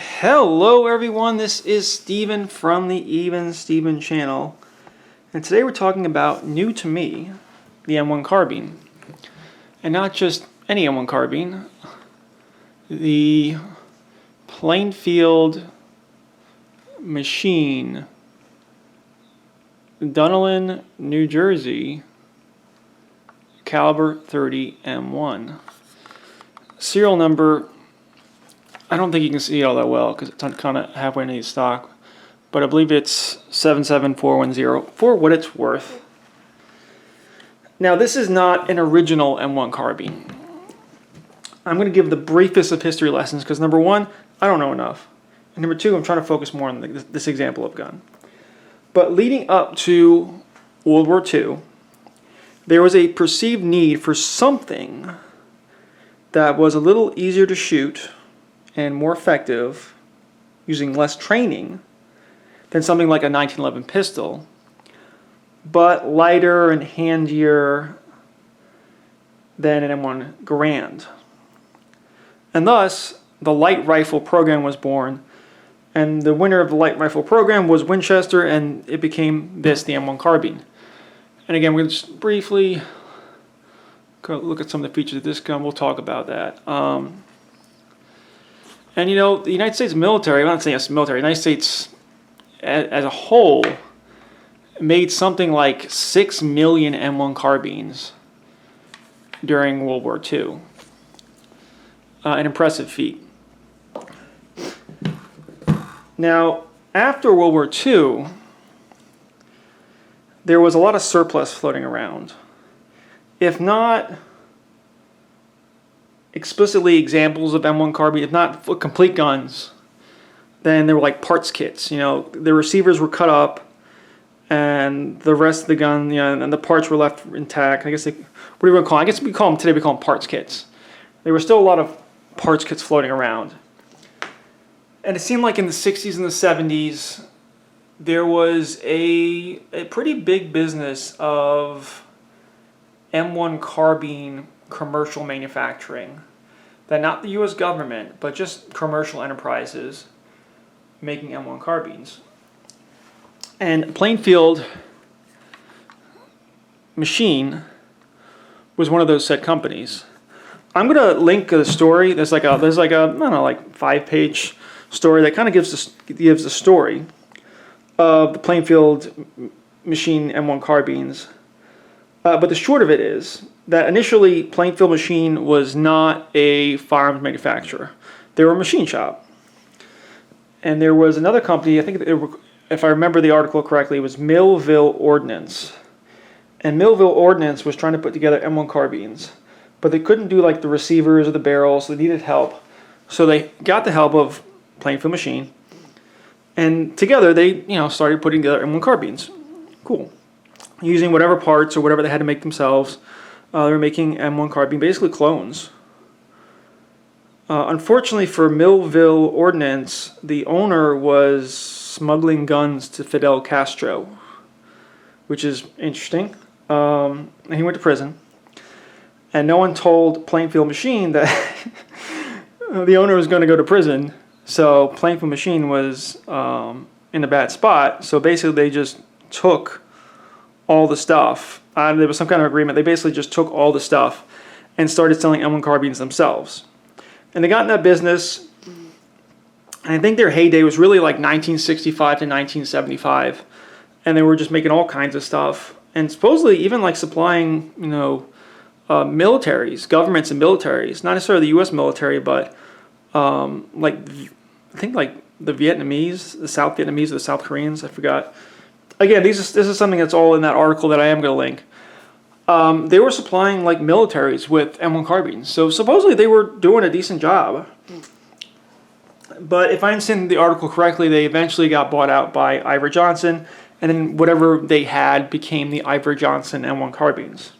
Hello everyone, this is Steven from the Even Steven channel, and today we're talking about, new to me, the M1 Carbine. And not just any M1 Carbine, the Plainfield machine, Dunellen, New Jersey, caliber 30 M1. Serial number, I don't think you can see it all that well because it's kind of halfway into the stock, but I believe it's 77410 for what it's worth. Now, this is not an original M1 Carbine. I'm going to give the briefest of history lessons because, number one, I don't know enough. And number two, I'm trying to focus more on this example of gun. But leading up to World War II, there was a perceived need for something that was a little easier to shoot and more effective, using less training than something like a 1911 pistol, but lighter and handier than an M1 Garand. And thus, the light rifle program was born, and the winner of the light rifle program was Winchester, and it became this, the M1 Carbine. And again, we're going to just briefly look at some of the features of this gun. We'll talk about that. And you know, the United States military, I'm not saying it's military, the United States as a whole made something like 6 million M1 carbines during World War II. An impressive feat. Now, after World War II, there was a lot of surplus floating around. If not explicitly examples of M1 Carbine, if not complete guns, then they were like parts kits. You know, the receivers were cut up, and the rest of the gun, you know, and the parts were left intact. I guess what do you want to call them? I guess we call them today. We call them parts kits. There were still a lot of parts kits floating around, and it seemed like in the 60s and the 70s there was a pretty big business of M1 Carbine commercial manufacturing, that not the U.S. government, but just commercial enterprises making M1 carbines. And Plainfield Machine was one of those said companies. I'm going to link the story. There's like a I don't know, like 5-page story that kind of gives the story of the Plainfield Machine M1 carbines. But the short of it is that initially Plainfield Machine was not a firearms manufacturer. They were a machine shop. And there was another company, I think if I remember the article correctly, it was Millville Ordnance. And Millville Ordnance was trying to put together M1 carbines, but they couldn't do like the receivers or the barrels, so they needed help. So they got the help of Plainfield Machine, and together they started putting together M1 carbines. Cool. Using whatever parts or whatever they had to make themselves. They were making M1 Carbine, basically clones. Unfortunately for Millville Ordnance, the owner was smuggling guns to Fidel Castro, which is interesting. And he went to prison. And no one told Plainfield Machine that the owner was going to go to prison. So Plainfield Machine was in a bad spot. So basically they just took all the stuff. There was some kind of agreement. They basically just took all the stuff and started selling M1 carbines themselves. And they got in that business, and I think their heyday was really like 1965 to 1975. And they were just making all kinds of stuff. And supposedly even like supplying, militaries, governments and militaries. Not necessarily the U.S. military, but I think like the Vietnamese, the South Vietnamese, or the South Koreans, I forgot. Again, this is something that's all in that article that I am going to link. They were supplying like militaries with M1 carbines, so supposedly they were doing a decent job. But if I understand the article correctly, they eventually got bought out by Iver Johnson, and then whatever they had became the Iver Johnson M1 carbines.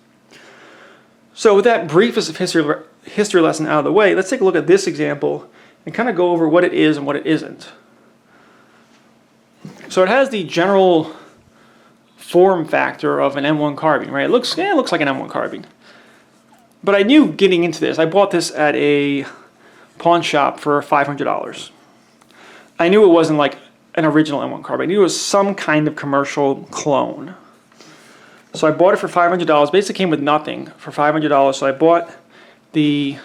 So with that briefest of history lesson out of the way, let's take a look at this example and kind of go over what it is and what it isn't. So it has the general form factor of an M1 carbine, right? It looks like an M1 carbine. But I knew getting into this, I bought this at a pawn shop for $500. I knew it wasn't like an original M1 Carbine. I knew it was some kind of commercial clone. So I bought it for $500. Basically came with nothing for $500. So I bought this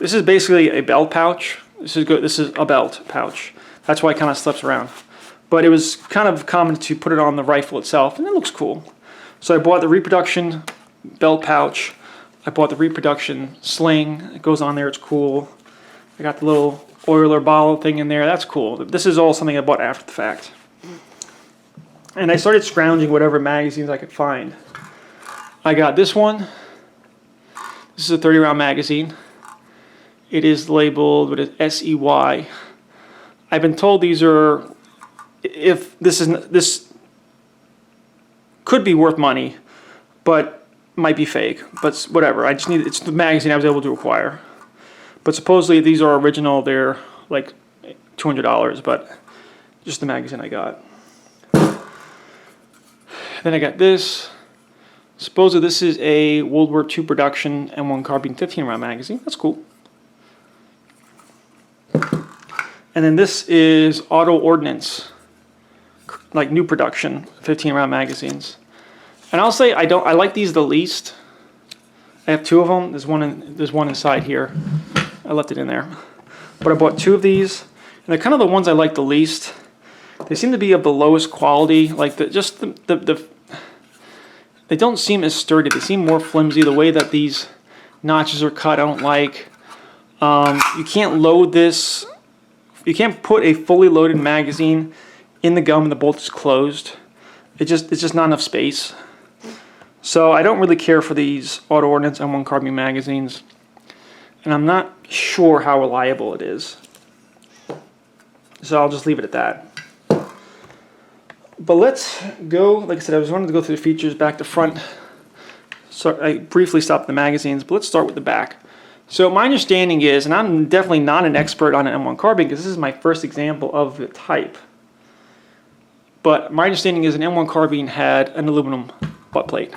is basically a belt pouch. This is good. This is a belt pouch. That's why it kind of slips around. But it was kind of common to put it on the rifle itself, and it looks cool. So I bought the reproduction belt pouch. I bought the reproduction sling. It goes on there. It's cool. I got the little oiler bottle thing in there. That's cool. This is all something I bought after the fact. And I started scrounging whatever magazines I could find. I got this one. This is a 30-round magazine. It is labeled with an SEY. I've been told these are, if this could be worth money, but might be fake. But whatever. I just need, it's the magazine I was able to acquire. But supposedly these are original. They're like $200, but just the magazine I got. Then I got this. Supposedly this is a World War II production M1 Carbine 15-round magazine. That's cool. And then this is Auto Ordnance, like new production 15-round magazines. And I'll say I like these the least. I have two of them. There's one inside here. I left it in there. But I bought two of these, and they're kind of the ones I like the least. They seem to be of the lowest quality. Like they don't seem as sturdy. They seem more flimsy. The way that these notches are cut, I don't like. You can't load this. You can't put a fully loaded magazine in the gun when the bolt is closed. It's just not enough space. So I don't really care for these Auto Ordnance M1 Carbine magazines. And I'm not sure how reliable it is. So I'll just leave it at that. But let's go, like I said, I was wanting to go through the features back to front. So I briefly stopped the magazines, but let's start with the back. So my understanding is, and I'm definitely not an expert on an M1 Carbine because this is my first example of the type. But my understanding is an M1 Carbine had an aluminum butt plate,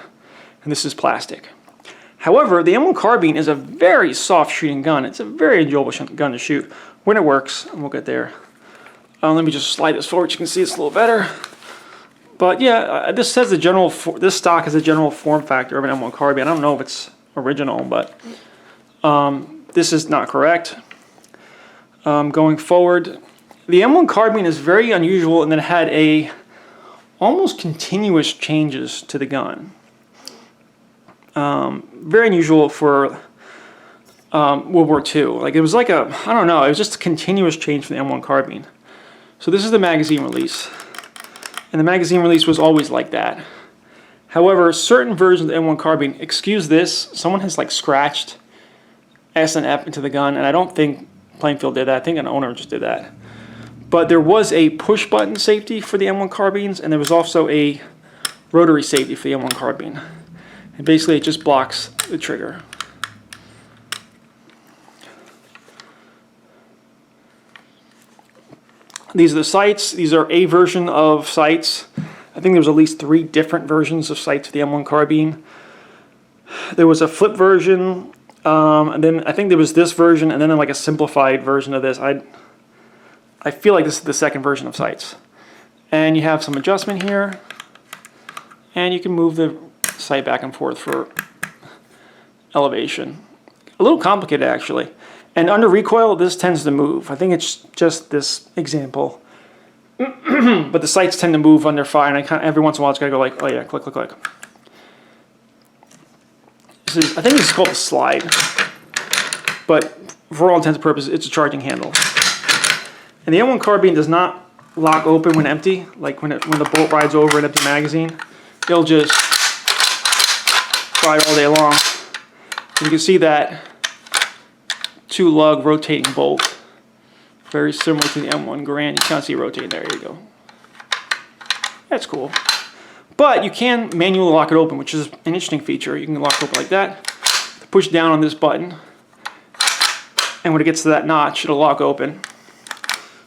and this is plastic. However, the M1 Carbine is a very soft shooting gun. It's a very enjoyable gun to shoot when it works, and we'll get there. Let me just slide this forward so you can see it's a little better. But yeah, this says this stock has a general form factor of an M1 Carbine. I don't know if it's original, but this is not correct. Going forward, the M1 Carbine is very unusual in that it had almost continuous changes to the gun. Very unusual for World War II. Like it was like I don't know, it was just a continuous change from the M1 Carbine. So this is the magazine release. And the magazine release was always like that. However, certain versions of the M1 Carbine, excuse this, someone has like scratched S and F into the gun, and I don't think Plainfield did that. I think an owner just did that. But there was a push button safety for the M1 Carbines, and there was also a rotary safety for the M1 Carbine. And basically it just blocks the trigger. These are the sights. These are a version of sights. I think there was at least 3 different versions of sights for the M1 Carbine. There was a flip version, and then I think there was this version, and then like a simplified version of this. I feel like this is the second version of sights. And you have some adjustment here, and you can move the sight back and forth for elevation. A little complicated actually. And under recoil, this tends to move. I think it's just this example. But the sights tend to move under fire, and every once in a while it's got to go like, oh yeah, click, click, click. I think this is called a slide. But for all intents and purposes, it's a charging handle. And the M1 Carbine does not lock open when empty. Like when the bolt rides over an empty magazine, it'll just ride all day long. And you can see that 2-lug rotating bolt, very similar to the M1 Garand. You can't see it rotating. There you go. That's cool. But you can manually lock it open, which is an interesting feature. You can lock it open like that. Push down on this button, and when it gets to that notch, it'll lock open.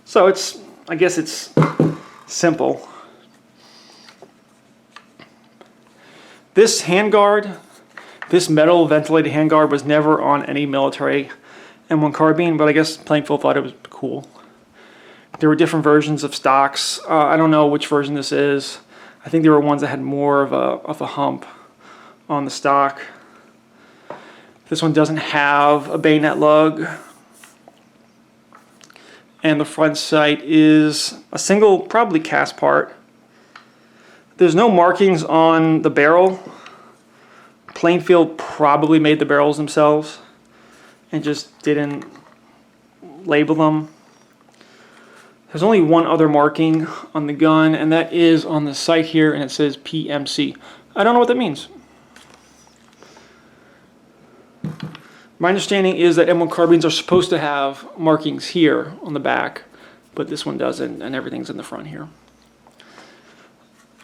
So I guess it's simple. This handguard, this metal ventilated handguard, was never on any military M1 Carbine, but I guess Plainfield thought it was cool. There were different versions of stocks. I don't know which version this is. I think there were ones that had more of a hump on the stock. This one doesn't have a bayonet lug. And the front sight is a single, probably cast part. There's no markings on the barrel. Plainfield probably made the barrels themselves and just didn't label them. There's only one other marking on the gun, and that is on the sight here, and it says PMC. I don't know what that means. My understanding is that M1 carbines are supposed to have markings here on the back, but this one doesn't, and everything's in the front here.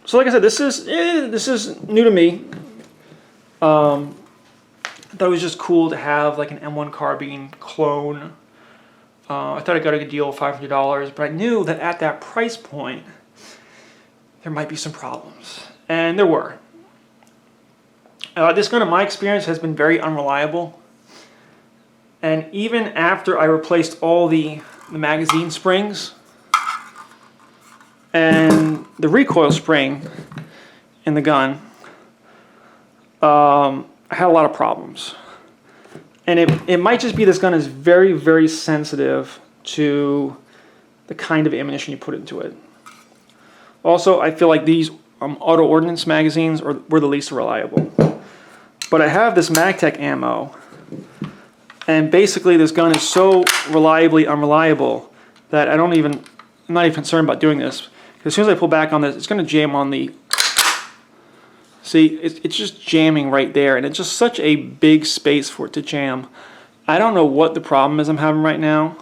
So like I said, this is new to me. I thought it was just cool to have like an M1 carbine clone. I thought I got a good deal, $500, but I knew that at that price point, there might be some problems, and there were. This gun, in my experience, has been very unreliable. And even after I replaced all the magazine springs and the recoil spring in the gun, I had a lot of problems. And it might just be this gun is very, very sensitive to the kind of ammunition you put into it. Also, I feel like these auto ordnance magazines were the least reliable. But I have this MagTech ammo, and basically this gun is so reliably unreliable that I'm not even concerned about doing this. Because as soon as I pull back on this, it's going to jam on the... See, it's just jamming right there, and it's just such a big space for it to jam. I don't know what the problem is I'm having right now.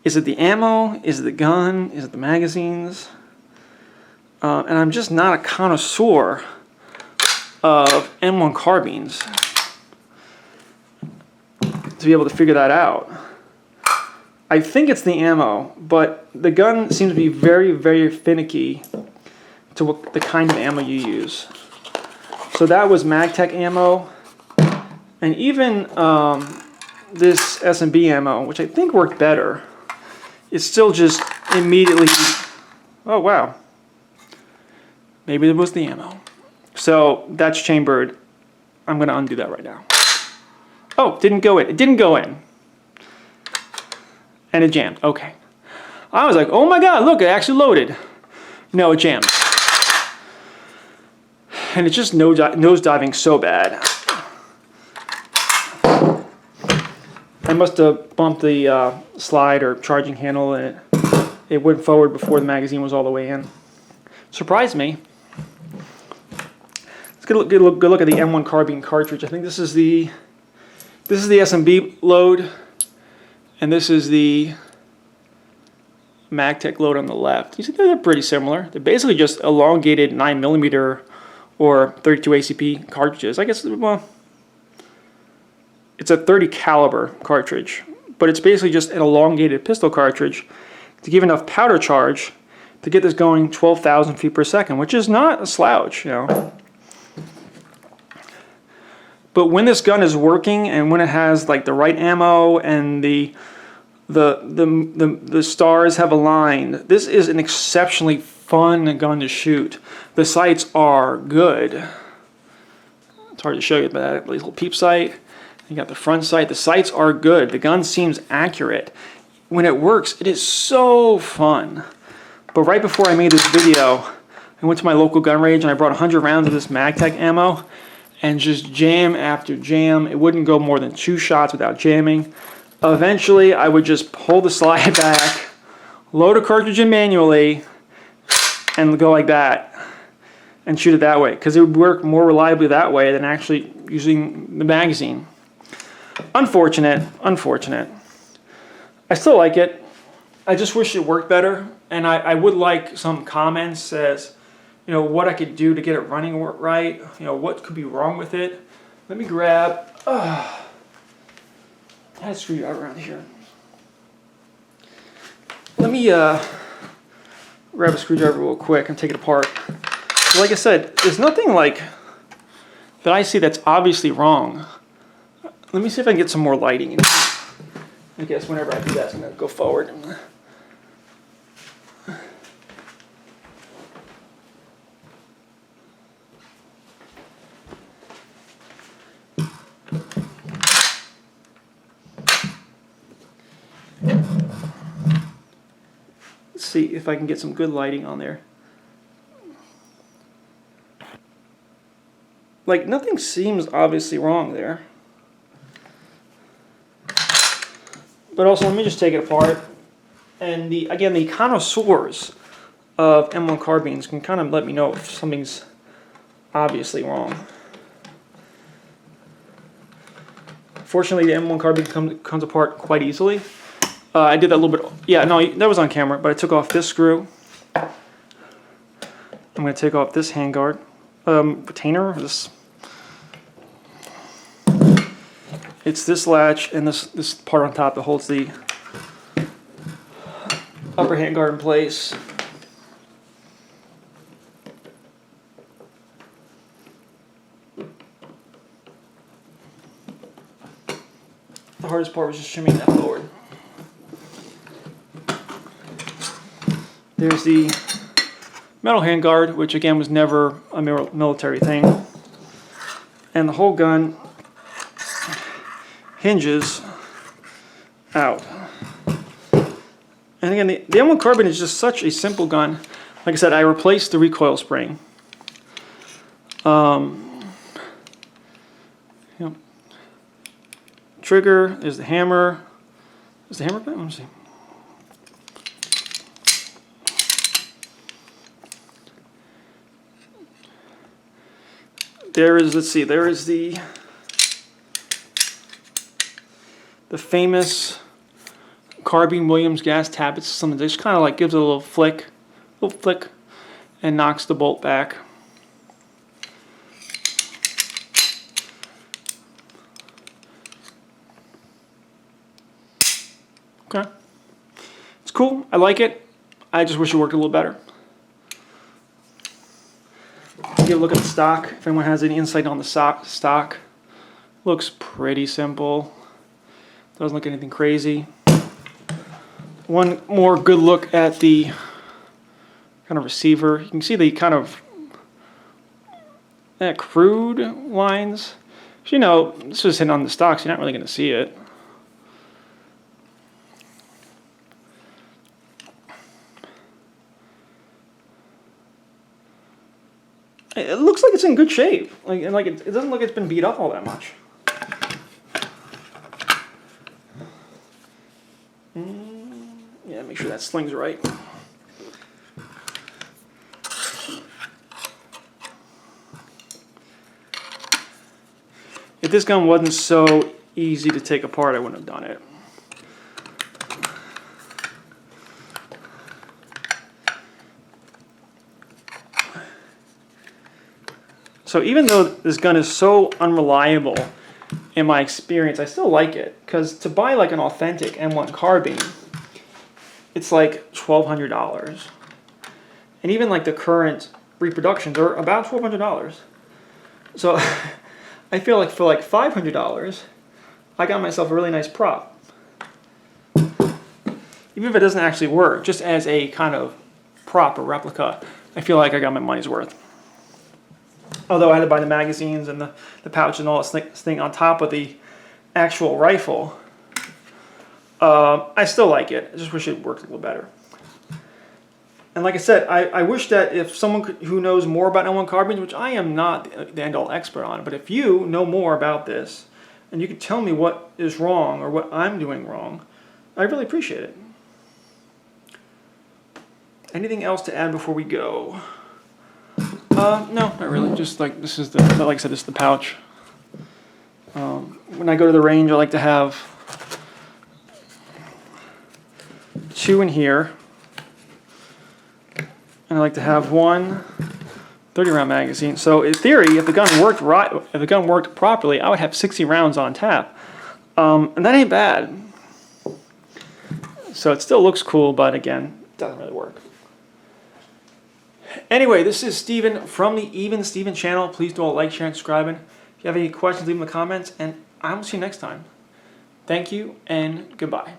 Is it the ammo? Is it the gun? Is it the magazines? And I'm just not a connoisseur of M1 carbines to be able to figure that out. I think it's the ammo, but the gun seems to be very, very finicky to what the kind of ammo you use. So that was MagTech ammo, and even this S&B ammo, which I think worked better, it's still just immediately, oh wow, maybe it was the ammo. So that's chambered. I'm going to undo that right now. Oh, didn't go in. It didn't go in. And it jammed. Okay. I was like, oh my god, look, it actually loaded. No, it jammed. And it's just nose diving so bad. I must have bumped the slide or charging handle, and it went forward before the magazine was all the way in. Surprised me. Let's get a good look at the M1 carbine cartridge. I think this is the S&B load, and this is the MagTech load on the left. You see, they're pretty similar. They're basically just elongated 9mm or 32 ACP cartridges. I guess, well, it's a 30 caliber cartridge, but it's basically just an elongated pistol cartridge to give enough powder charge to get this going 12,000 feet per second, which is not a slouch, you know. But when this gun is working and when it has like the right ammo and the stars have aligned, this is an exceptionally fun gun to shoot. The sights are good. It's hard to show you, but that little peep sight. You got the front sight. The sights are good. The gun seems accurate. When it works, it is so fun. But right before I made this video, I went to my local gun range and I brought 100 rounds of this MagTech ammo. And just jam after jam. It wouldn't go more than 2 shots without jamming. Eventually, I would just pull the slide back, load a cartridge in manually, and go like that, and shoot it that way. Because it would work more reliably that way than actually using the magazine. Unfortunate, unfortunate. I still like it. I just wish it worked better. And I would like some comments as, you know, what I could do to get it running right, you know, what could be wrong with it. Let me grab, I had a screwdriver around here. Let me grab a screwdriver real quick and take it apart. Like I said, there's nothing like that I see that's obviously wrong. Let me see if I can get some more lighting in here. I guess whenever I do that, it's going to go forward. see if I can get some good lighting on there. Like, nothing seems obviously wrong there. But also, let me just take it apart. And again, the connoisseurs of M1 carbines can kind of let me know if something's obviously wrong. Fortunately, the M1 carbine comes apart quite easily. I did that a little bit. Yeah, no, that was on camera, but I took off this screw. I'm going to take off this handguard retainer. It's this latch and this part on top that holds the upper handguard in place. The hardest part was just shimmying that forward. There's the metal handguard, which again was never a military thing. And the whole gun hinges out. And again, the M1 Carbine is just such a simple gun. Like I said, I replaced the recoil spring. Trigger, there's the hammer. Is the hammer back? Let me see. There is, let's see, there is the famous Carbine Williams gas tab. It's something that just kind of like gives it a little flick, and knocks the bolt back. Okay. It's cool. I like it. I just wish it worked a little better. Give a look at the stock. If anyone has any insight on the stock, looks pretty simple. Doesn't look anything crazy. One more good look at the kind of receiver. You can see the kind of crude lines. So, you know, this is hitting on the stock, so you're not really going to see it. It looks like it's in good shape. It doesn't look like it's been beat up all that much. Yeah, make sure that sling's right. If this gun wasn't so easy to take apart, I wouldn't have done it. So even though this gun is so unreliable in my experience, I still like it. Because to buy like an authentic M1 carbine, it's like $1,200. And even like the current reproductions are about $1,200. So I feel like for like $500, I got myself a really nice prop. Even if it doesn't actually work, just as a kind of prop or replica, I feel like I got my money's worth. Although I had to buy the magazines and the pouch and all this thing on top of the actual rifle, I still like it. I just wish it worked a little better. And like I said, I wish that if someone who knows more about M1 carbines, which I am not the end-all expert on, but if you know more about this and you could tell me what is wrong or what I'm doing wrong, I really appreciate it. Anything else to add before we go? No, not really. Just like this is like I said, this is the pouch. When I go to the range, I like to have 2 in here, and I like to have one 30-round magazine. So in theory, if the gun worked right, if the gun worked properly, I would have 60 rounds on tap, and that ain't bad. So it still looks cool, but again, it doesn't really work. Anyway, this is Steven from the Even Steven channel. Please do all like, share, and subscribe. If you have any questions, leave them in the comments, and I will see you next time. Thank you, and goodbye.